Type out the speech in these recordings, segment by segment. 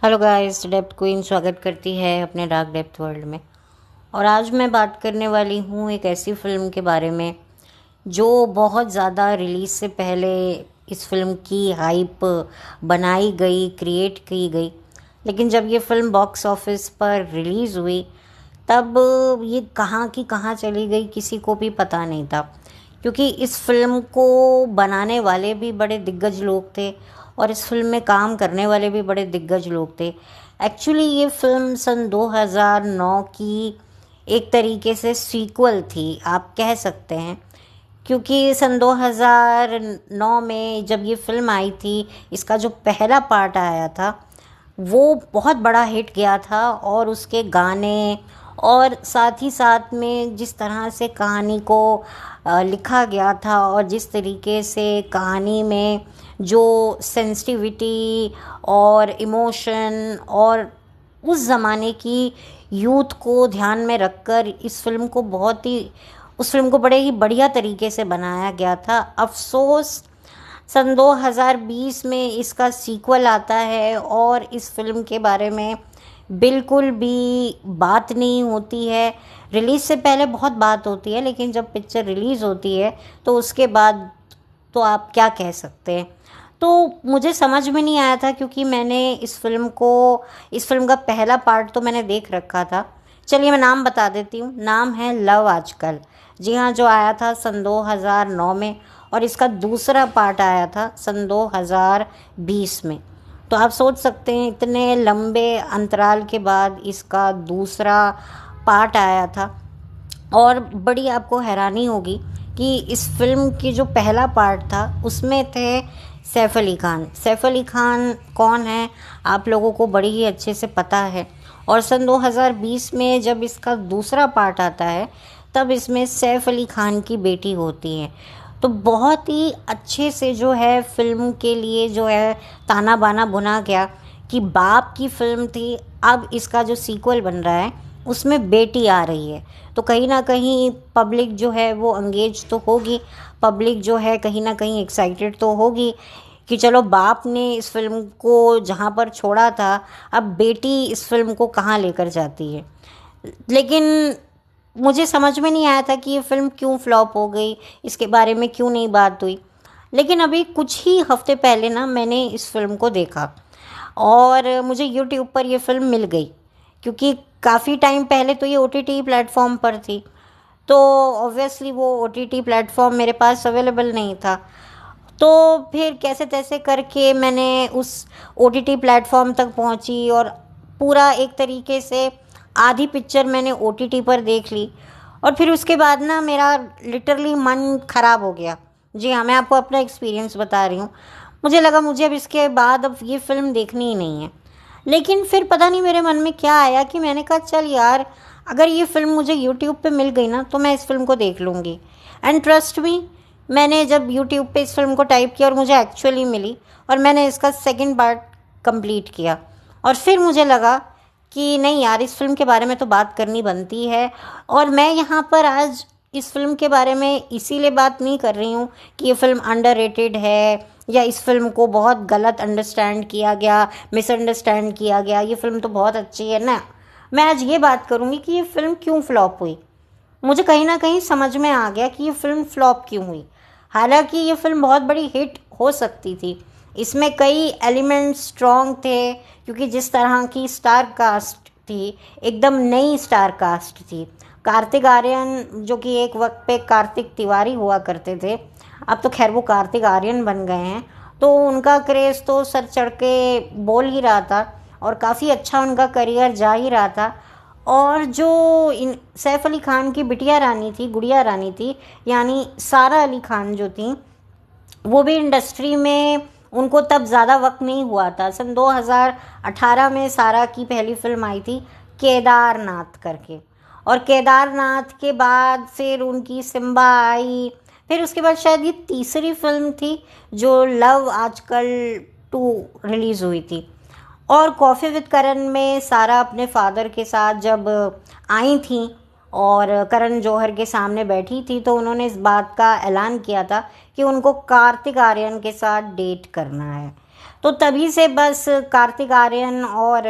Hello guys, depth queen स्वागत करती है अपने डार्क डेप्थ वर्ल्ड में। और आज मैं बात करने वाली हूँ एक ऐसी फ़िल्म के बारे में जो बहुत ज़्यादा रिलीज़ से पहले इस फिल्म की हाइप बनाई गई, क्रिएट की गई। लेकिन जब ये फ़िल्म बॉक्स ऑफिस पर रिलीज़ हुई तब ये कहाँ की कहाँ चली गई किसी को भी पता नहीं था, क्योंकि इस फिल्म को बनाने वाले भी बड़े दिग्गज लोग थे और इस फिल्म में काम करने वाले भी बड़े दिग्गज लोग थे। एक्चुअली ये फिल्म सन 2009 की एक तरीके से सीक्वल थी, आप कह सकते हैं, क्योंकि सन 2009 में जब ये फिल्म आई थी, इसका जो पहला पार्ट आया था वो बहुत बड़ा हिट गया था। और उसके गाने और साथ ही साथ में जिस तरह से कहानी को लिखा गया था और जिस तरीके से कहानी में जो सेंसिटिविटी और इमोशन और उस ज़माने की यूथ को ध्यान में रखकर इस फिल्म को उस फिल्म को बड़े ही बढ़िया तरीके से बनाया गया था। अफसोस सन 2020 में इसका सीक्वल आता है और इस फिल्म के बारे में बिल्कुल भी बात नहीं होती है। रिलीज़ से पहले बहुत बात होती है, लेकिन जब पिक्चर रिलीज़ होती है तो उसके बाद तो आप क्या कह सकते हैं। तो मुझे समझ में नहीं आया था, क्योंकि मैंने इस फिल्म का पहला पार्ट तो मैंने देख रखा था। चलिए मैं नाम बता देती हूँ। नाम है लव आजकल। जी हाँ, जो आया था सन 2009 में, और इसका दूसरा पार्ट आया था सन 2020 में। तो आप सोच सकते हैं इतने लंबे अंतराल के बाद इसका दूसरा पार्ट आया था। और बड़ी आपको हैरानी होगी कि इस फिल्म की जो पहला पार्ट था उसमें थे सैफ अली खान। सैफ अली खान कौन है, आप लोगों को बड़ी ही अच्छे से पता है। और सन 2020 में जब इसका दूसरा पार्ट आता है तब इसमें सैफ अली खान की बेटी होती है। तो बहुत ही अच्छे से जो है फिल्म के लिए जो है ताना बाना बुना गया कि बाप की फिल्म थी, अब इसका जो सीक्वल बन रहा है उसमें बेटी आ रही है। तो कहीं ना कहीं पब्लिक जो है वो अंगेज तो होगी, पब्लिक जो है कहीं ना कहीं एक्साइटेड तो होगी कि चलो बाप ने इस फिल्म को जहाँ पर छोड़ा था अब बेटी इस फिल्म को कहाँ लेकर जाती है। लेकिन मुझे समझ में नहीं आया था कि ये फिल्म क्यों फ्लॉप हो गई, इसके बारे में क्यों नहीं बात हुई। लेकिन अभी कुछ ही हफ्ते पहले ना मैंने इस फिल्म को देखा और मुझे यूट्यूब पर ये फिल्म मिल गई, क्योंकि काफ़ी टाइम पहले तो ये OTT प्लेटफॉर्म पर थी। तो ऑब्वियसली वो OTT प्लेटफॉर्म मेरे पास अवेलेबल नहीं था। तो फिर कैसे तैसे करके मैंने उस OTT प्लेटफॉर्म तक पहुंची और पूरा एक तरीके से आधी पिक्चर मैंने OTT पर देख ली। और फिर उसके बाद ना मेरा लिटरली मन ख़राब हो गया। जी हाँ, मैं आपको अपना एक्सपीरियंस बता रही हूँ। मुझे लगा मुझे अब इसके बाद अब ये फ़िल्म देखनी ही नहीं है। लेकिन फिर पता नहीं मेरे मन में क्या आया कि मैंने कहा चल यार, अगर ये फ़िल्म मुझे यूट्यूब पे मिल गई ना तो मैं इस फिल्म को देख लूँगी। एंड ट्रस्ट मी, मैंने जब यूट्यूब पे इस फिल्म को टाइप किया और मुझे एक्चुअली मिली और मैंने इसका सेकंड पार्ट कंप्लीट किया। और फिर मुझे लगा कि नहीं यार, इस फिल्म के बारे में तो बात करनी बनती है। और मैं यहाँ पर आज इस फिल्म के बारे में इसीलिए बात नहीं कर रही हूँ कि ये फिल्म अंडररेटेड है या इस फिल्म को बहुत गलत अंडरस्टैंड किया गया, मिसअंडरस्टैंड किया गया। ये फिल्म तो बहुत अच्छी है ना। मैं आज ये बात करूँगी कि ये फिल्म क्यों फ्लॉप हुई। मुझे कहीं ना कहीं समझ में आ गया कि ये फिल्म फ्लॉप क्यों हुई। हालांकि ये फिल्म बहुत बड़ी हिट हो सकती थी, इसमें कई एलिमेंट्स स्ट्रॉन्ग थे, क्योंकि जिस तरह की स्टार कास्ट थी, एकदम नई स्टार कास्ट थी। कार्तिक आर्यन, जो कि एक वक्त पे कार्तिक तिवारी हुआ करते थे, अब तो खैर वो कार्तिक आर्यन बन गए हैं। तो उनका क्रेज़ तो सर चढ़ के बोल ही रहा था और काफ़ी अच्छा उनका करियर जा ही रहा था। और जो इन सैफ अली खान की बिटिया रानी थी, गुड़िया रानी थी, यानी सारा अली खान जो थी, वो भी इंडस्ट्री में उनको तब ज़्यादा वक्त नहीं हुआ था। सन 2018 में सारा की पहली फिल्म आई थी केदारनाथ करके। और केदारनाथ के बाद फिर उनकी सिम्बा आई। फिर उसके बाद शायद ये तीसरी फिल्म थी जो लव आजकल 2 रिलीज़ हुई थी। और कॉफ़ी विद करण में सारा अपने फादर के साथ जब आई थी और करण जौहर के सामने बैठी थी तो उन्होंने इस बात का ऐलान किया था कि उनको कार्तिक आर्यन के साथ डेट करना है। तो तभी से बस कार्तिक आर्यन और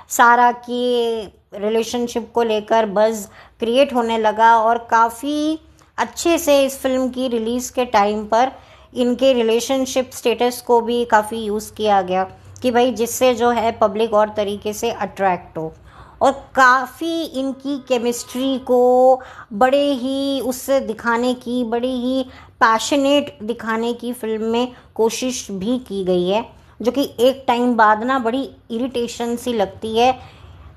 सारा की रिलेशनशिप को लेकर बज़ क्रिएट होने लगा और काफ़ी अच्छे से इस फिल्म की रिलीज़ के टाइम पर इनके रिलेशनशिप स्टेटस को भी काफ़ी यूज़ किया गया कि भाई जिससे जो है पब्लिक और तरीके से अट्रैक्ट हो। और काफ़ी इनकी केमिस्ट्री को बड़े ही उससे दिखाने की, बड़ी ही पैशनेट दिखाने की फिल्म में कोशिश भी की गई है, जो कि एक टाइम बाद ना बड़ी इरिटेशन सी लगती है,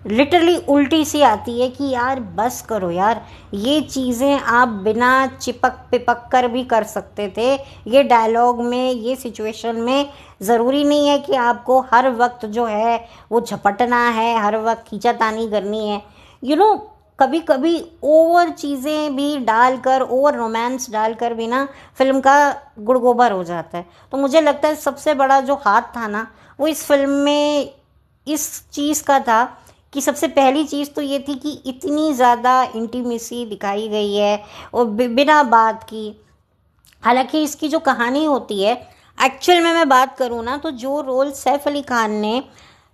लिटरली उल्टी सी आती है कि यार बस करो यार, ये चीज़ें आप बिना चिपक पिपक कर भी कर सकते थे। ये डायलॉग में, ये सिचुएशन में ज़रूरी नहीं है कि आपको हर वक्त जो है वो झपटना है, हर वक्त खींचातानी करनी है। कभी कभी ओवर चीज़ें भी डालकर, ओवर रोमांस डालकर भी ना फिल्म का गुड़गोबर हो जाता है। तो मुझे लगता है सबसे बड़ा जो हाथ था ना वो इस फिल्म में इस चीज़ का था कि सबसे पहली चीज़ तो ये थी कि इतनी ज़्यादा इंटीमेसी दिखाई गई है और बिना बात की। हालांकि इसकी जो कहानी होती है, एक्चुअल में मैं बात करूँ ना, तो जो रोल सैफ अली खान ने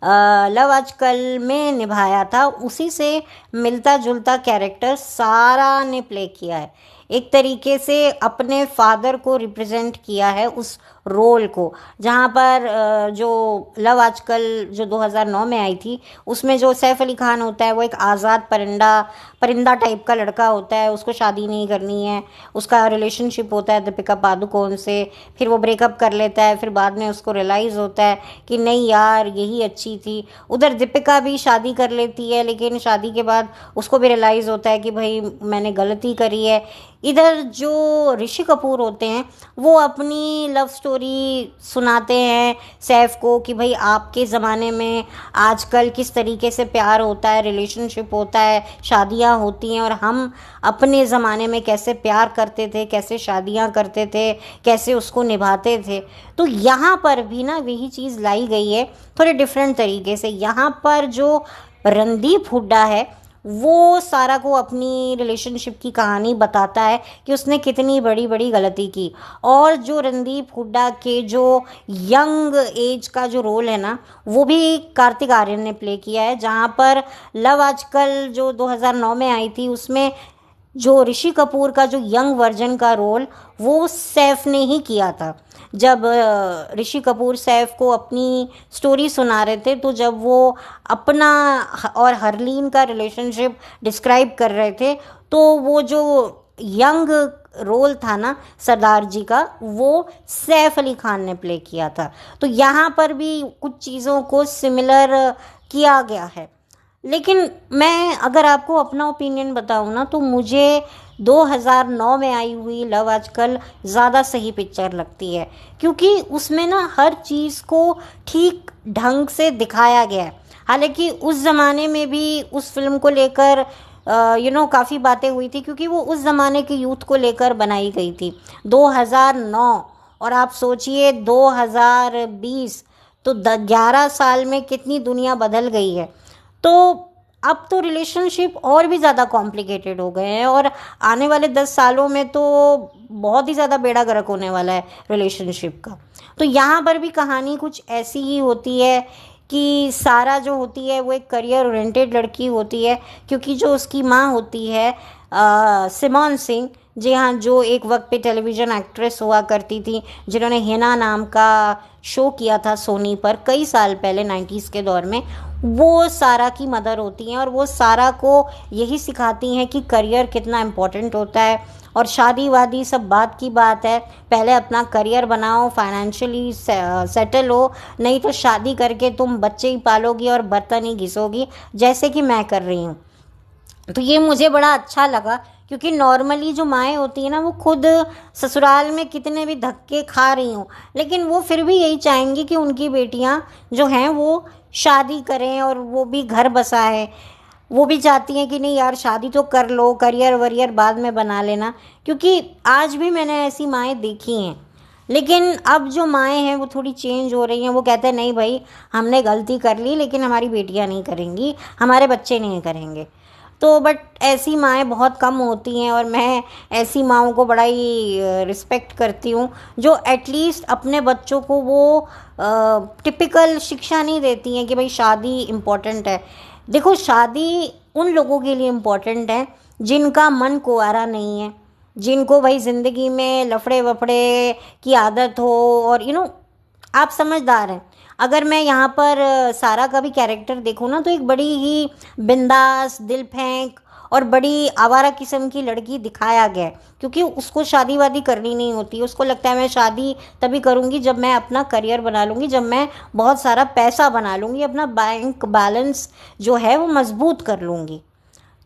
लव आजकल में निभाया था उसी से मिलता जुलता कैरेक्टर सारा ने प्ले किया है। एक तरीके से अपने फादर को रिप्रेजेंट किया है उस रोल को, जहाँ पर जो लव आजकल जो 2009 में आई थी उसमें जो सैफ अली खान होता है वो एक आज़ाद परिंदा टाइप का लड़का होता है, उसको शादी नहीं करनी है, उसका रिलेशनशिप होता है दीपिका पादुकोण से, फिर वो ब्रेकअप कर लेता है, फिर बाद में उसको रियलाइज़ होता है कि नहीं यार यही अच्छी थी। उधर दीपिका भी शादी कर लेती है लेकिन शादी के बाद उसको भी रियलाइज़ होता है कि भाई मैंने गलती करी है। इधर जो ऋषि कपूर होते हैं वो अपनी लव स्टोरी सुनाते हैं सैफ को कि भाई आपके ज़माने में आजकल किस तरीके से प्यार होता है, रिलेशनशिप होता है, शादियां होती हैं, और हम अपने ज़माने में कैसे प्यार करते थे, कैसे शादियां करते थे, कैसे उसको निभाते थे। तो यहाँ पर भी ना वही चीज़ लाई गई है थोड़े डिफरेंट तरीके से। यहाँ पर जो रणदीप हुड्डा है वो सारा को अपनी रिलेशनशिप की कहानी बताता है कि उसने कितनी बड़ी बड़ी गलती की। और जो रणदीप हुड्डा के जो यंग एज का जो रोल है ना वो भी कार्तिक आर्यन ने प्ले किया है। जहाँ पर लव आजकल जो 2009 में आई थी उसमें जो ऋषि कपूर का जो यंग वर्जन का रोल वो सैफ ने ही किया था। जब ऋषि कपूर सैफ को अपनी स्टोरी सुना रहे थे तो जब वो अपना और हरलीन का रिलेशनशिप डिस्क्राइब कर रहे थे तो वो जो यंग रोल था ना सरदार जी का वो सैफ अली खान ने प्ले किया था। तो यहाँ पर भी कुछ चीज़ों को सिमिलर किया गया है। लेकिन मैं अगर आपको अपना ओपिनियन बताऊँ ना तो मुझे 2009 में आई हुई लव आजकल ज़्यादा सही पिक्चर लगती है, क्योंकि उसमें ना हर चीज़ को ठीक ढंग से दिखाया गया है। हालांकि उस ज़माने में भी उस फिल्म को लेकर काफ़ी बातें हुई थी, क्योंकि वो उस ज़माने के यूथ को लेकर बनाई गई थी 2009। और आप सोचिए 2020, तो 11 साल में कितनी दुनिया बदल गई है। तो अब तो रिलेशनशिप और भी ज़्यादा कॉम्प्लिकेटेड हो गए हैं और आने वाले 10 सालों में तो बहुत ही ज़्यादा बेड़ा गर्क होने वाला है रिलेशनशिप का। तो यहाँ पर भी कहानी कुछ ऐसी ही होती है कि सारा जो होती है वो एक करियर ओरिएंटेड लड़की होती है, क्योंकि जो उसकी माँ होती है सिमोन सिंह, जी हाँ, जो एक वक्त पे टेलीविज़न एक्ट्रेस हुआ करती थी, जिन्होंने हिना नाम का शो किया था सोनी पर कई साल पहले 90s के दौर में, वो सारा की मदर होती हैं और वो सारा को यही सिखाती हैं कि करियर कितना इम्पोर्टेंट होता है और शादी वादी सब बात की बात है। पहले अपना करियर बनाओ, फाइनेंशियली सेटल हो, नहीं तो शादी करके तुम बच्चे ही पालोगी और बर्तन ही घिसोगी, जैसे कि मैं कर रही हूँ। तो ये मुझे बड़ा अच्छा लगा, क्योंकि नॉर्मली जो माएँ होती हैं ना वो खुद ससुराल में कितने भी धक्के खा रही हों, लेकिन वो फिर भी यही चाहेंगी कि उनकी बेटियां जो हैं वो शादी करें और वो भी घर बसाएं। वो भी चाहती हैं कि नहीं यार शादी तो कर लो, करियर वरियर बाद में बना लेना। क्योंकि आज भी मैंने ऐसी माएँ देखी हैं, लेकिन अब जो माएँ हैं वो थोड़ी चेंज हो रही हैं। वो कहते हैं नहीं भाई हमने गलती कर ली लेकिन हमारी बेटियां नहीं करेंगी, हमारे बच्चे नहीं करेंगे। तो बट ऐसी माएँ बहुत कम होती हैं और मैं ऐसी माँओं को बड़ा ही रिस्पेक्ट करती हूँ जो एटलीस्ट अपने बच्चों को वो टिपिकल शिक्षा नहीं देती हैं कि भाई शादी इम्पोर्टेंट है। देखो, शादी उन लोगों के लिए इम्पोर्टेंट है जिनका मन कुंवारा नहीं है, जिनको भाई ज़िंदगी में लफड़े वफड़े की आदत हो, और आप समझदार हैं। अगर मैं यहाँ पर सारा का भी कैरेक्टर देखूँ ना, तो एक बड़ी ही बिंदास, दिल फेंक और बड़ी आवारा किस्म की लड़की दिखाया गया है, क्योंकि उसको शादी वादी करनी नहीं होती। उसको लगता है मैं शादी तभी करूँगी जब मैं अपना करियर बना लूँगी, जब मैं बहुत सारा पैसा बना लूँगी, अपना बैंक बैलेंस जो है वो मजबूत कर लूँगी।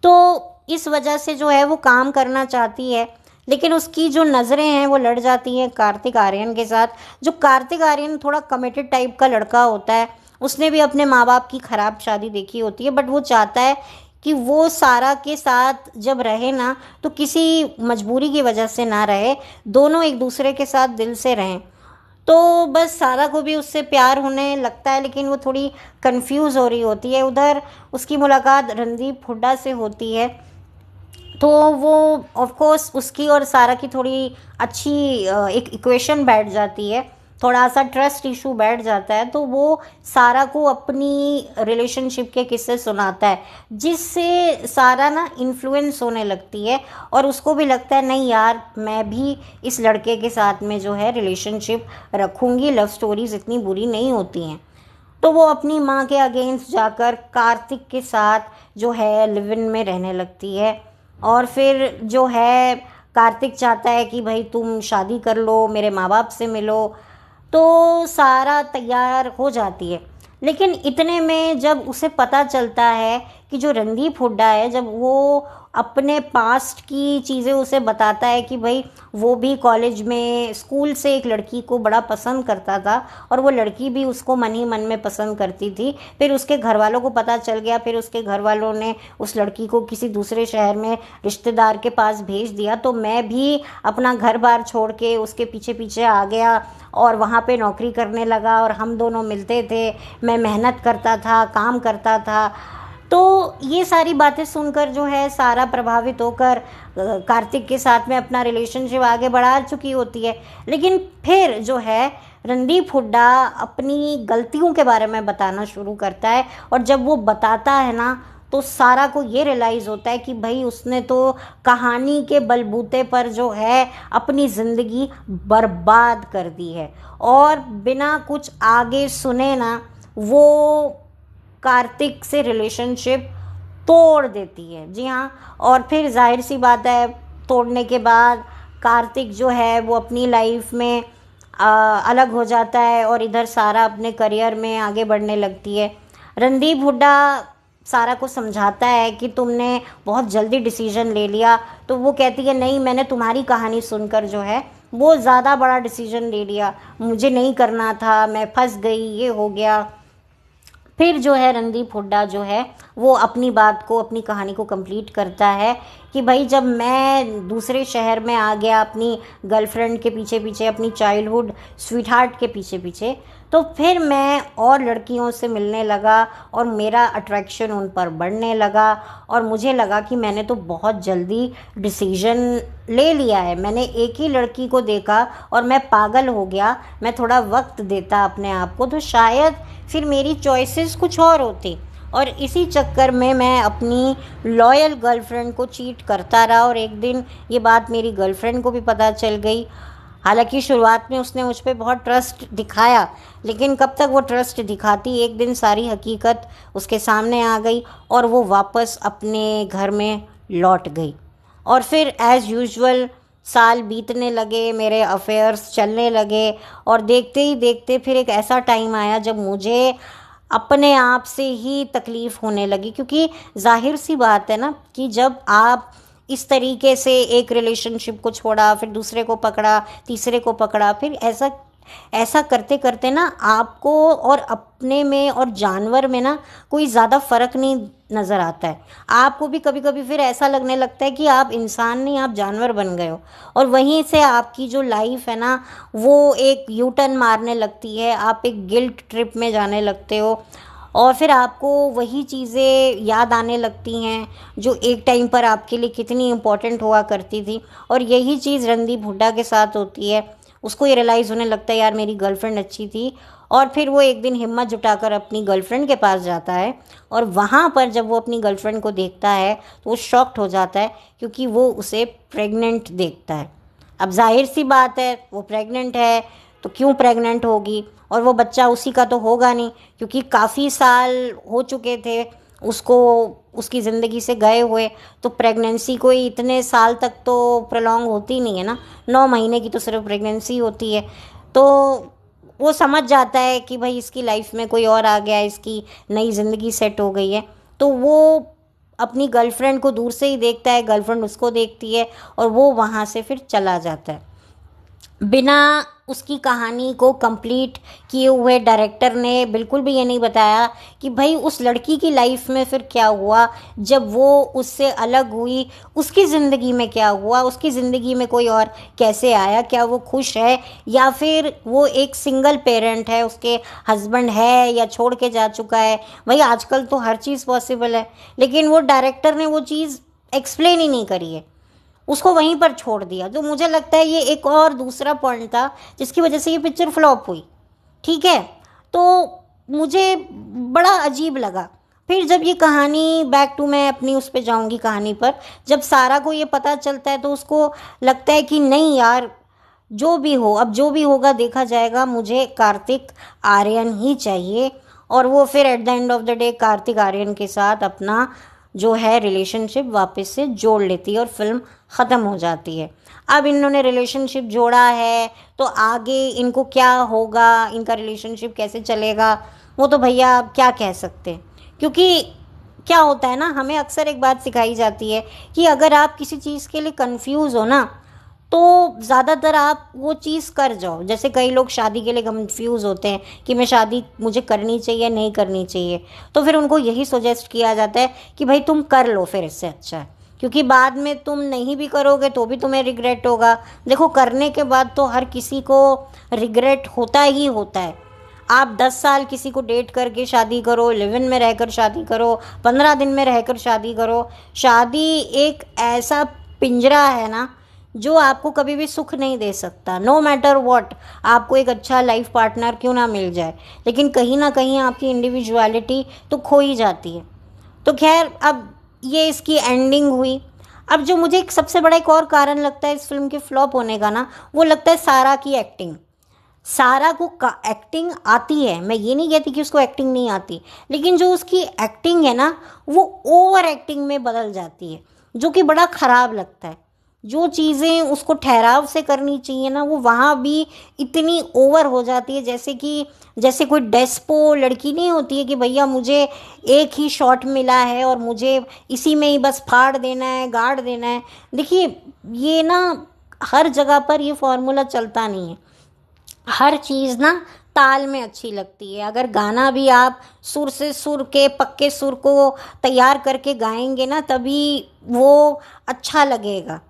तो इस वजह से जो है वो काम करना चाहती है, लेकिन उसकी जो नज़रें हैं वो लड़ जाती हैं कार्तिक आर्यन के साथ। जो कार्तिक आर्यन थोड़ा कमिटेड टाइप का लड़का होता है, उसने भी अपने माँ बाप की ख़राब शादी देखी होती है, बट वो चाहता है कि वो सारा के साथ जब रहे ना, तो किसी मजबूरी की वजह से ना रहे, दोनों एक दूसरे के साथ दिल से रहें। तो बस सारा को भी उससे प्यार होने लगता है, लेकिन वो थोड़ी कंफ्यूज हो रही होती है। उधर उसकी मुलाकात रणदीप हुड्डा से होती है, तो वो ऑफ कोर्स उसकी और सारा की थोड़ी अच्छी एक इक्वेशन बैठ जाती है, थोड़ा सा ट्रस्ट इशू बैठ जाता है। तो वो सारा को अपनी रिलेशनशिप के किस्से सुनाता है, जिससे सारा ना इन्फ्लुएंस होने लगती है और उसको भी लगता है नहीं यार, मैं भी इस लड़के के साथ में जो है रिलेशनशिप रखूँगी, लव स्टोरीज इतनी बुरी नहीं होती हैं। तो वो अपनी माँ के अगेंस्ट जाकर कार्तिक के साथ जो है लिव इन में रहने लगती है। और फिर जो है कार्तिक चाहता है कि भाई तुम शादी कर लो, मेरे माँ बाप से मिलो, तो सारा तैयार हो जाती है। लेकिन इतने में जब उसे पता चलता है कि जो रणदीप हुड्डा है, जब वो अपने पास्ट की चीज़ें उसे बताता है कि भाई वो भी कॉलेज में स्कूल से एक लड़की को बड़ा पसंद करता था और वो लड़की भी उसको मन ही मन में पसंद करती थी। फिर उसके घर वालों को पता चल गया, फिर उसके घर वालों ने उस लड़की को किसी दूसरे शहर में रिश्तेदार के पास भेज दिया। तो मैं भी अपना घर बार छोड़ के उसके पीछे पीछे आ गया और वहाँ पे नौकरी करने लगा और हम दोनों मिलते थे, मैं मेहनत करता था, काम करता था। तो ये सारी बातें सुनकर जो है सारा प्रभावित होकर कार्तिक के साथ में अपना रिलेशनशिप आगे बढ़ा चुकी होती है। लेकिन फिर जो है रणदीप हुड्डा अपनी गलतियों के बारे में बताना शुरू करता है, और जब वो बताता है ना, तो सारा को ये रियलाइज़ होता है कि भाई उसने तो कहानी के बलबूते पर जो है अपनी ज़िंदगी बर्बाद कर दी है। और बिना कुछ आगे सुने ना वो कार्तिक से रिलेशनशिप तोड़ देती है। जी हाँ, और फिर जाहिर सी बात है, तोड़ने के बाद कार्तिक जो है वो अपनी लाइफ में अलग हो जाता है और इधर सारा अपने करियर में आगे बढ़ने लगती है। रणदीप हुड्डा सारा को समझाता है कि तुमने बहुत जल्दी डिसीजन ले लिया, तो वो कहती है नहीं, मैंने तुम्हारी कहानी सुनकर जो है वो ज़्यादा बड़ा डिसीजन ले लिया, मुझे नहीं करना था, मैं फंस गई, ये हो गया। फिर जो है रणदीप हुड्डा जो है वो अपनी बात को, अपनी कहानी को कंप्लीट करता है कि भाई जब मैं दूसरे शहर में आ गया अपनी गर्लफ्रेंड के पीछे पीछे, अपनी चाइल्डहुड स्वीटहार्ट के पीछे पीछे, तो फिर मैं और लड़कियों से मिलने लगा और मेरा अट्रैक्शन उन पर बढ़ने लगा और मुझे लगा कि मैंने तो बहुत जल्दी डिसीजन ले लिया है, मैंने एक ही लड़की को देखा और मैं पागल हो गया। मैं थोड़ा वक्त देता अपने आप को तो शायद फिर मेरी चॉइसेस कुछ और होती, और इसी चक्कर में मैं अपनी लॉयल गर्लफ्रेंड को चीट करता रहा। और एक दिन ये बात मेरी गर्लफ्रेंड को भी पता चल गई। हालांकि शुरुआत में उसने मुझ पर बहुत ट्रस्ट दिखाया, लेकिन कब तक वो ट्रस्ट दिखाती, एक दिन सारी हकीकत उसके सामने आ गई और वो वापस अपने घर में लौट गई। और फिर एज़ यूजुअल साल बीतने लगे, मेरे अफेयर्स चलने लगे, और देखते ही देखते फिर एक ऐसा टाइम आया जब मुझे अपने आप से ही तकलीफ़ होने लगी। क्योंकि जाहिर सी बात है ना कि जब आप इस तरीके से एक रिलेशनशिप को छोड़ा, फिर दूसरे को पकड़ा, तीसरे को पकड़ा, फिर ऐसा ऐसा करते करते ना आपको और अपने में और जानवर में ना कोई ज़्यादा फ़र्क नहीं नज़र आता है। आपको भी कभी कभी फिर ऐसा लगने लगता है कि आप इंसान नहीं, आप जानवर बन गए हो, और वहीं से आपकी जो लाइफ है ना वो एक यू टर्न मारने लगती है, आप एक गिल्ट ट्रिप में जाने लगते हो। और फिर आपको वही चीज़ें याद आने लगती हैं जो एक टाइम पर आपके लिए कितनी इम्पोर्टेंट हुआ करती थी। और यही चीज़ रणदीप हुड्डा के साथ होती है। उसको ये रियलाइज़ होने लगता है यार मेरी गर्लफ्रेंड अच्छी थी, और फिर वो एक दिन हिम्मत जुटाकर अपनी गर्लफ्रेंड के पास जाता है, और वहाँ पर जब वो अपनी गर्लफ्रेंड को देखता है तो वो शॉक्ड हो जाता है, क्योंकि वो उसे प्रेग्नेंट देखता है। अब जाहिर सी बात है, वो प्रेग्नेंट है तो क्यों प्रेग्नेंट होगी, और वो बच्चा उसी का तो होगा नहीं, क्योंकि काफ़ी साल हो चुके थे उसको उसकी ज़िंदगी से गए हुए। तो प्रेगनेंसी कोई इतने साल तक तो प्रोलॉन्ग होती नहीं है ना, 9 महीने की तो सिर्फ प्रेगनेंसी होती है। तो वो समझ जाता है कि भाई इसकी लाइफ में कोई और आ गया, इसकी नई ज़िंदगी सेट हो गई है। तो वो अपनी गर्लफ्रेंड को दूर से ही देखता है, गर्लफ्रेंड उसको देखती है, और वो वहाँ से फिर चला जाता है। बिना उसकी कहानी को कंप्लीट किए हुए डायरेक्टर ने बिल्कुल भी ये नहीं बताया कि भाई उस लड़की की लाइफ में फिर क्या हुआ, जब वो उससे अलग हुई उसकी ज़िंदगी में क्या हुआ, उसकी ज़िंदगी में कोई और कैसे आया, क्या वो खुश है या फिर वो एक सिंगल पेरेंट है, उसके हस्बैंड है या छोड़ के जा चुका है। भाई आजकल तो हर चीज़ पॉसिबल है, लेकिन वो डायरेक्टर ने वो चीज़ एक्सप्लेन ही नहीं करी है, उसको वहीं पर छोड़ दिया। जो मुझे लगता है ये एक और दूसरा पॉइंट था जिसकी वजह से ये पिक्चर फ्लॉप हुई। ठीक है, तो मुझे बड़ा अजीब लगा। फिर जब ये कहानी बैक टू, मैं अपनी उस पे जाऊंगी कहानी पर, जब सारा को ये पता चलता है तो उसको लगता है कि नहीं यार, जो भी हो, अब जो भी होगा देखा जाएगा, मुझे कार्तिक आर्यन ही चाहिए। और वो फिर at the end of the day Kartik Aaryan के साथ अपना जो है रिलेशनशिप वापस से जोड़ लेती है और फिल्म ख़त्म हो जाती है। अब इन्होंने रिलेशनशिप जोड़ा है तो आगे इनको क्या होगा, इनका रिलेशनशिप कैसे चलेगा, वो तो भैया आप क्या कह सकते हैं। क्योंकि क्या होता है ना, हमें अक्सर एक बात सिखाई जाती है कि अगर आप किसी चीज़ के लिए कंफ्यूज हो ना, तो ज़्यादातर आप वो चीज़ कर जाओ। जैसे कई लोग शादी के लिए कंफ्यूज होते हैं कि मैं शादी मुझे करनी चाहिए नहीं करनी चाहिए, तो फिर उनको यही सजेस्ट किया जाता है कि भाई तुम कर लो, फिर इससे अच्छा है, क्योंकि बाद में तुम नहीं भी करोगे तो भी तुम्हें रिग्रेट होगा। देखो करने के बाद तो हर किसी को रिग्रेट होता ही होता है। आप 10 साल किसी को डेट करके शादी करो, लिव इन में रहकर शादी करो, 15 दिन में रहकर शादी करो, शादी एक ऐसा पिंजरा है ना जो आपको कभी भी सुख नहीं दे सकता। नो मैटर व्हाट, आपको एक अच्छा लाइफ पार्टनर क्यों ना मिल जाए, लेकिन कहीं ना कहीं आपकी इंडिविजुअलिटी तो खो ही जाती है। तो खैर, अब ये इसकी एंडिंग हुई। अब जो मुझे एक सबसे बड़ा एक और कारण लगता है इस फिल्म के फ्लॉप होने का ना, वो लगता है सारा की एक्टिंग। सारा को एक्टिंग आती है, मैं ये नहीं कहती कि उसको एक्टिंग नहीं आती, लेकिन जो उसकी एक्टिंग है ना वो ओवर एक्टिंग में बदल जाती है, जो कि बड़ा ख़राब लगता है। जो चीज़ें उसको ठहराव से करनी चाहिए ना, वो वहाँ भी इतनी ओवर हो जाती है। जैसे कोई डेस्पो लड़की नहीं होती है कि भैया मुझे एक ही शॉट मिला है और मुझे इसी में ही बस फाड़ देना है, गाड़ देना है। देखिए, ये ना हर जगह पर ये फॉर्मूला चलता नहीं है। हर चीज़ ना ताल में अच्छी लगती है। अगर गाना भी आप सुर से सुर के पक्के सुर को तैयार करके गाएंगे ना, तभी वो अच्छा लगेगा।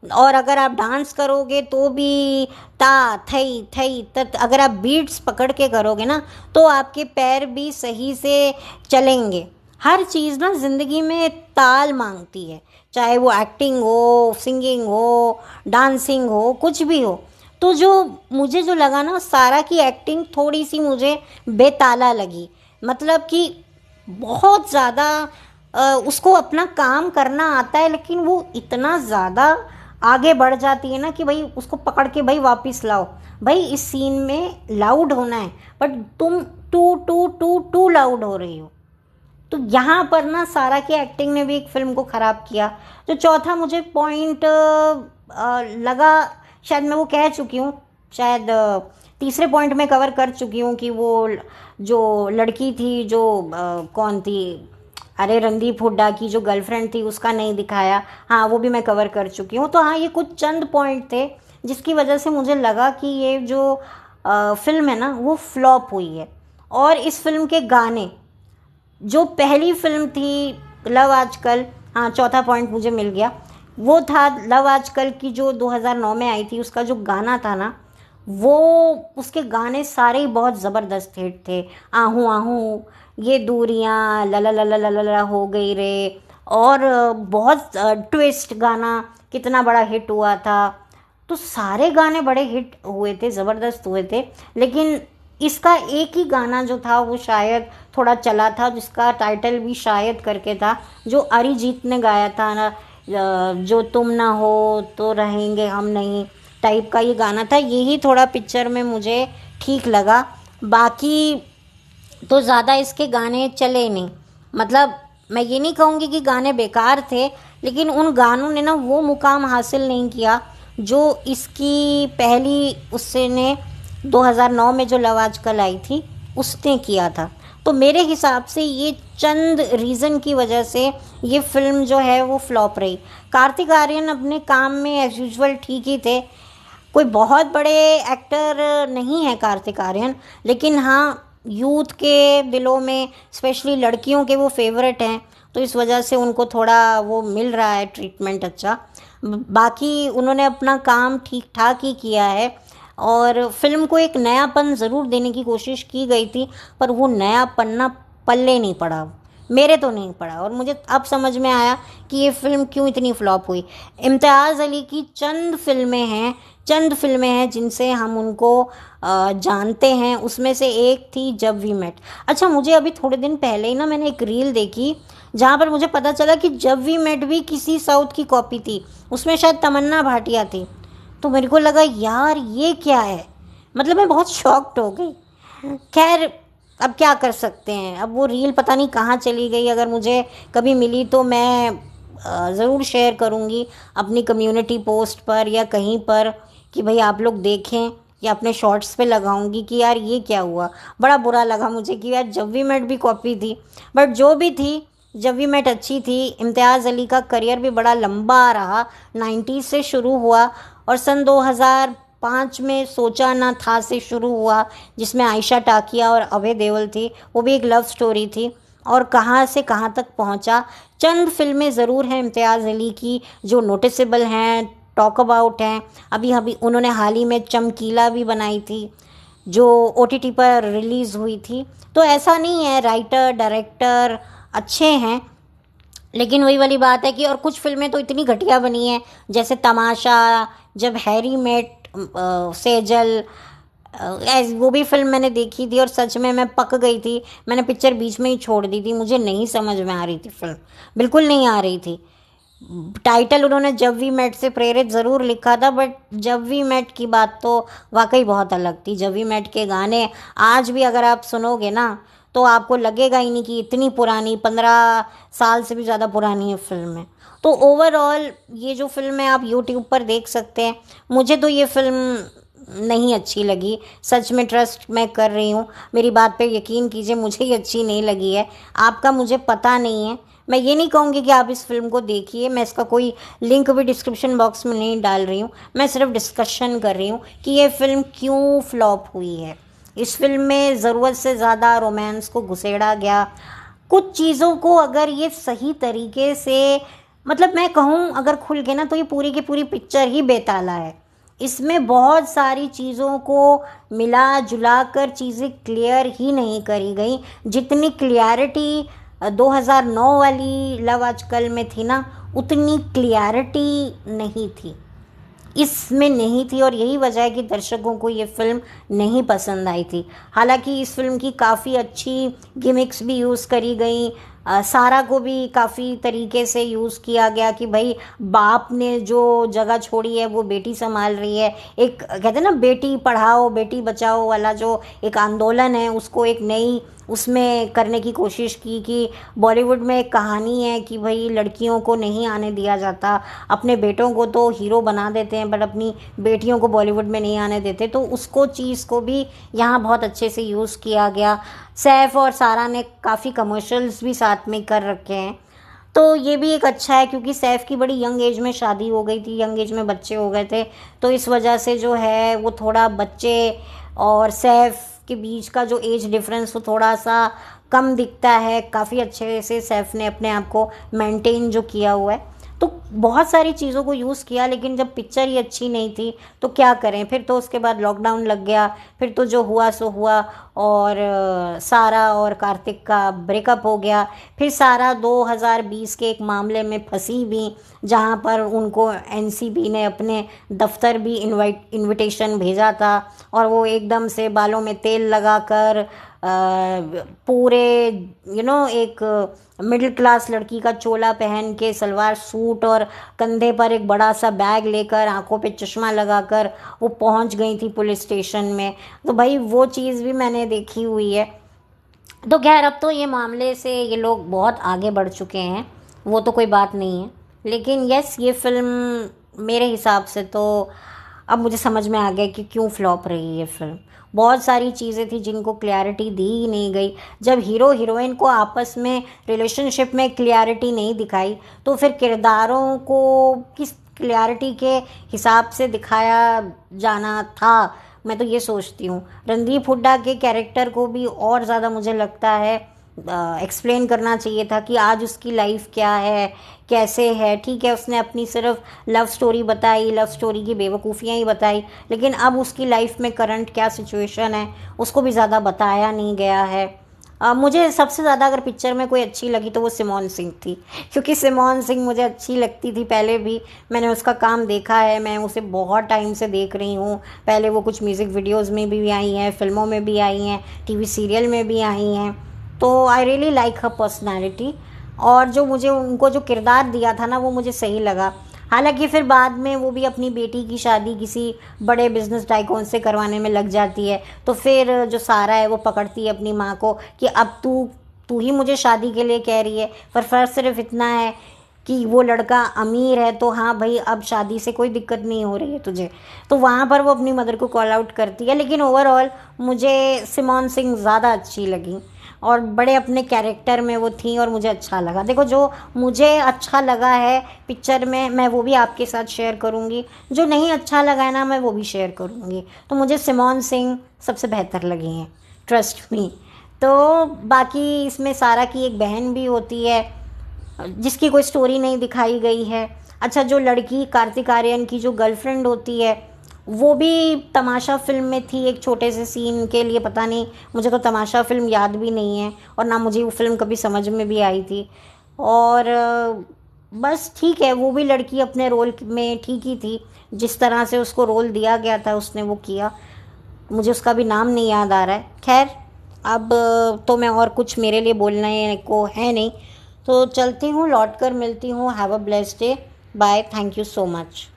और अगर आप डांस करोगे तो भी ता थई थई तत, अगर आप बीट्स पकड़ के करोगे ना तो आपके पैर भी सही से चलेंगे। हर चीज़ ना ज़िंदगी में ताल मांगती है, चाहे वो एक्टिंग हो, सिंगिंग हो, डांसिंग हो, कुछ भी हो। तो जो लगा ना, सारा की एक्टिंग थोड़ी सी मुझे बेताला लगी। मतलब कि बहुत ज़्यादा उसको अपना काम करना आता है, लेकिन वो इतना ज़्यादा आगे बढ़ जाती है ना कि भाई उसको पकड़ के भाई वापस लाओ। भाई इस सीन में लाउड होना है, बट तुम too too too too loud हो रही हो। तो यहाँ पर ना सारा की एक्टिंग ने भी एक फिल्म को ख़राब किया। जो चौथा मुझे पॉइंट लगा, शायद मैं वो कह चुकी हूँ, शायद तीसरे पॉइंट में कवर कर चुकी हूँ कि वो जो लड़की थी, जो कौन थी, अरे रणदीप हुड्डा की जो गर्लफ्रेंड थी, उसका नहीं दिखाया। हाँ, वो भी मैं कवर कर चुकी हूँ। तो हाँ, ये कुछ चंद पॉइंट थे जिसकी वजह से मुझे लगा कि ये जो फिल्म है ना वो फ्लॉप हुई है। और इस फिल्म के गाने, जो पहली फिल्म थी लव आजकल, हाँ चौथा पॉइंट मुझे मिल गया, वो था लव आजकल की जो 2009 में आई थी, उसका जो गाना था ना, वो उसके गाने सारे ही बहुत ज़बरदस्त हिट थे। आहूँ आहूँ, ये दूरियां, ला ला ला ला ला ला ला हो गई रे, और बहुत ट्विस्ट गाना कितना बड़ा हिट हुआ था। तो सारे गाने बड़े हिट हुए थे, ज़बरदस्त हुए थे। लेकिन इसका एक ही गाना जो था वो शायद थोड़ा चला था, जिसका टाइटल भी शायद करके था, जो अरिजीत ने गाया था ना, जो तुम ना हो तो रहेंगे हम नहीं टाइप का ये गाना था। यही थोड़ा पिक्चर में मुझे ठीक लगा। बाकी तो ज़्यादा इसके गाने चले नहीं। मतलब मैं ये नहीं कहूँगी कि गाने बेकार थे, लेकिन उन गानों ने ना वो मुकाम हासिल नहीं किया जो इसकी पहली उससे ने 2009 में जो लव आजकल आई थी उसने किया था। तो मेरे हिसाब से ये चंद रीज़न की वजह से ये फिल्म जो है वो फ्लॉप रही। कार्तिक आर्यन अपने काम में एज यूजुअल ठीक ही थे, कोई बहुत बड़े एक्टर नहीं है कार्तिक आर्यन, लेकिन हाँ यूथ के दिलों में स्पेशली लड़कियों के वो फेवरेट हैं, तो इस वजह से उनको थोड़ा वो मिल रहा है ट्रीटमेंट अच्छा। बाकी उन्होंने अपना काम ठीक ठाक ही किया है, और फिल्म को एक नयापन ज़रूर देने की कोशिश की गई थी, पर वो नयापन ना पल्ले नहीं पड़ा, मेरे तो नहीं पड़ा। और मुझे अब समझ में आया कि ये फिल्म क्यों इतनी फ्लॉप हुई। इम्तियाज़ अली की चंद फिल्में हैं जिनसे हम उनको जानते हैं, उसमें से एक थी जब वी मेट। अच्छा, मुझे अभी थोड़े दिन पहले ही ना मैंने एक रील देखी जहाँ पर मुझे पता चला कि जब वी मेट भी किसी साउथ की कॉपी थी, उसमें शायद तमन्ना भाटिया थी। तो मेरे को लगा यार ये क्या है, मतलब मैं बहुत शॉक्ड हो गई। खैर अब क्या कर सकते हैं, अब वो रील पता नहीं कहाँ चली गई। अगर मुझे कभी मिली तो मैं ज़रूर शेयर करूँगी अपनी कम्युनिटी पोस्ट पर या कहीं पर कि भाई आप लोग देखें, या अपने शॉर्ट्स पे लगाऊंगी कि यार ये क्या हुआ। बड़ा बुरा लगा मुझे कि यार जब वी मेट भी कॉपी थी, बट जो भी थी जब वी मेट अच्छी थी। इम्तियाज़ अली का करियर भी बड़ा लंबा रहा, 90s से शुरू हुआ और सन 2005 में सोचा ना था से शुरू हुआ, जिसमें आयशा टाकिया और अभय देओल थी। वो भी एक लव स्टोरी थी, और कहाँ से कहाँ तक पहुँचा। चंद फिल्में ज़रूर हैं इम्तियाज़ अली की जो नोटिसेबल हैं, टॉक अबाउट हैं। अभी अभी उन्होंने हाल ही में चमकीला भी बनाई थी जो OTT पर रिलीज़ हुई थी। तो ऐसा नहीं है, राइटर डायरेक्टर अच्छे हैं, लेकिन वही वाली बात है कि और कुछ फिल्में तो इतनी घटिया बनी हैं, जैसे तमाशा, जब हैरी मेट सेजल, वो भी फिल्म मैंने देखी थी और सच में मैं पक गई थी। मैंने पिक्चर बीच में ही छोड़ दी थी, मुझे नहीं समझ में आ रही थी फिल्म, बिल्कुल नहीं आ रही थी। टाइटल उन्होंने जब वी मेट से प्रेरित ज़रूर लिखा था, बट जब वी मेट की बात तो वाकई बहुत अलग थी। जब वी मेट के गाने आज भी अगर आप सुनोगे ना तो आपको लगेगा ही नहीं कि इतनी पुरानी, 15 साल से भी ज़्यादा पुरानी है फिल्म है। तो ओवरऑल ये जो फिल्म है आप यूट्यूब पर देख सकते हैं। मुझे तो ये फिल्म नहीं अच्छी लगी, सच में ट्रस्ट मैं कर रही हूँ, मेरी बात पे यकीन कीजिए, मुझे ये अच्छी नहीं लगी है। आपका मुझे पता नहीं है, मैं ये नहीं कहूँगी कि आप इस फिल्म को देखिए, मैं इसका कोई लिंक भी डिस्क्रिप्शन बॉक्स में नहीं डाल रही हूँ, मैं सिर्फ डिस्कशन कर रही हूँ कि ये फिल्म क्यों फ्लॉप हुई है। इस फिल्म में ज़रूरत से ज़्यादा रोमांस को घुसेड़ा गया। कुछ चीज़ों को अगर ये सही तरीके से, मतलब मैं कहूँ अगर खुल के ना, तो ये पूरी की पूरी पिक्चर ही बेताला है। इसमें बहुत सारी चीज़ों को मिला जुला कर चीज़ें क्लियर ही नहीं करी गई, जितनी क्लियरिटी 2009 वाली लव आजकल में थी ना, उतनी क्लियरिटी नहीं थी, इसमें नहीं थी। और यही वजह है कि दर्शकों को ये फिल्म नहीं पसंद आई थी। हालांकि इस फिल्म की काफ़ी अच्छी गिमिक्स भी यूज़ करी गई, सारा को भी काफ़ी तरीके से यूज़ किया गया कि भाई बाप ने जो जगह छोड़ी है वो बेटी संभाल रही है। एक कहते हैं ना बेटी पढ़ाओ बेटी बचाओ वाला जो एक आंदोलन है, उसको एक नई उसमें करने की कोशिश की कि बॉलीवुड में एक कहानी है कि भाई लड़कियों को नहीं आने दिया जाता, अपने बेटों को तो हीरो बना देते हैं बट अपनी बेटियों को बॉलीवुड में नहीं आने देते। तो उसको चीज़ को भी यहाँ बहुत अच्छे से यूज़ किया गया। सैफ और सारा ने काफ़ी कमर्शियल्स भी साथ में कर रखे हैं, तो ये भी एक अच्छा है क्योंकि सैफ की बड़ी यंग एज में शादी हो गई थी, यंग एज में बच्चे हो गए थे, तो इस वजह से जो है वो थोड़ा बच्चे और सैफ के बीच का जो एज डिफरेंस वो थोड़ा सा कम दिखता है। काफ़ी अच्छे से सैफ ने अपने आप को मेंटेन जो किया हुआ है। तो बहुत सारी चीज़ों को यूज़ किया, लेकिन जब पिक्चर ही अच्छी नहीं थी तो क्या करें। फिर तो उसके बाद लॉकडाउन लग गया, फिर तो जो हुआ सो हुआ, और सारा और कार्तिक का ब्रेकअप हो गया। फिर सारा 2020 के एक मामले में फंसी भी, जहाँ पर उनको एनसीबी ने अपने दफ्तर भी इनविटेशन भेजा था, और वो एकदम से बालों में तेल लगाकर पूरे एक मिडिल क्लास लड़की का चोला पहन के, सलवार सूट और कंधे पर एक बड़ा सा बैग लेकर, आंखों पे चश्मा लगाकर वो पहुंच गई थी पुलिस स्टेशन में। तो भाई वो चीज़ भी मैंने देखी हुई है। तो खैर अब तो ये मामले से ये लोग बहुत आगे बढ़ चुके हैं, वो तो कोई बात नहीं है। लेकिन यस, ये फिल्म मेरे हिसाब से तो अब मुझे समझ में आ गया कि क्यों फ्लॉप रही ये फिल्म। बहुत सारी चीज़ें थी जिनको क्लैरिटी दी ही नहीं गई। जब हीरो हीरोइन को आपस में रिलेशनशिप में क्लैरिटी नहीं दिखाई, तो फिर किरदारों को किस क्लैरिटी के हिसाब से दिखाया जाना था। मैं तो ये सोचती हूँ रणदीप हुड्डा के कैरेक्टर को भी और ज़्यादा मुझे लगता है एक्सप्लेन करना चाहिए था कि आज उसकी लाइफ क्या है, कैसे है। ठीक है, उसने अपनी सिर्फ लव स्टोरी बताई, लव स्टोरी की बेवकूफ़ियाँ ही बताई, लेकिन अब उसकी लाइफ में करंट क्या सिचुएशन है उसको भी ज़्यादा बताया नहीं गया है। मुझे सबसे ज़्यादा अगर पिक्चर में कोई अच्छी लगी तो वो सिमोन सिंह थी, क्योंकि सिमोन सिंह मुझे अच्छी लगती थी पहले भी। मैंने उसका काम देखा है, मैं उसे बहुत टाइम से देख रही हूँ। पहले वो कुछ म्यूज़िक वीडियोज़ में भी आई हैं, फिल्मों में भी आई हैं, टीवी सीरियल में भी आई हैं। तो I really like her personality, और जो मुझे उनको जो किरदार दिया था ना वो मुझे सही लगा। हालांकि फिर बाद में वो भी अपनी बेटी की शादी किसी बड़े बिजनेस टाइकून से करवाने में लग जाती है, तो फिर जो सारा है वो पकड़ती है अपनी माँ को कि अब तू ही मुझे शादी के लिए कह रही है। पर फर्क सिर्फ इतना है कि वो लड़का अमीर है, तो हाँ भाई अब शादी से कोई दिक्कत नहीं हो रही है तुझे। तो वहाँ पर वो अपनी मदर को कॉल आउट करती है। लेकिन ओवरऑल मुझे सिमोन सिंह ज़्यादा अच्छी लगी, और बड़े अपने कैरेक्टर में वो थी, और मुझे अच्छा लगा। देखो, जो मुझे अच्छा लगा है पिक्चर में मैं वो भी आपके साथ शेयर करूँगी, जो नहीं अच्छा लगा है ना मैं वो भी शेयर करूँगी। तो मुझे सिमोन सिंह सबसे बेहतर लगी हैं, ट्रस्ट मी। तो बाकी इसमें सारा की एक बहन भी होती है जिसकी कोई स्टोरी नहीं दिखाई गई है। अच्छा, जो लड़की कार्तिक आर्यन की जो गर्लफ्रेंड होती है वो भी तमाशा फिल्म में थी एक छोटे से सीन के लिए। पता नहीं, मुझे तो तमाशा फिल्म याद भी नहीं है, और ना मुझे वो फिल्म कभी समझ में भी आई थी। और बस ठीक है, वो भी लड़की अपने रोल में ठीक ही थी, जिस तरह से उसको रोल दिया गया था उसने वो किया। मुझे उसका भी नाम नहीं याद आ रहा है। खैर, अब तो मैं और कुछ मेरे लिए बोलने को है नहीं, तो चलती हूँ, लौट कर मिलती हूँ। Have a blessed day, bye, thank you so much.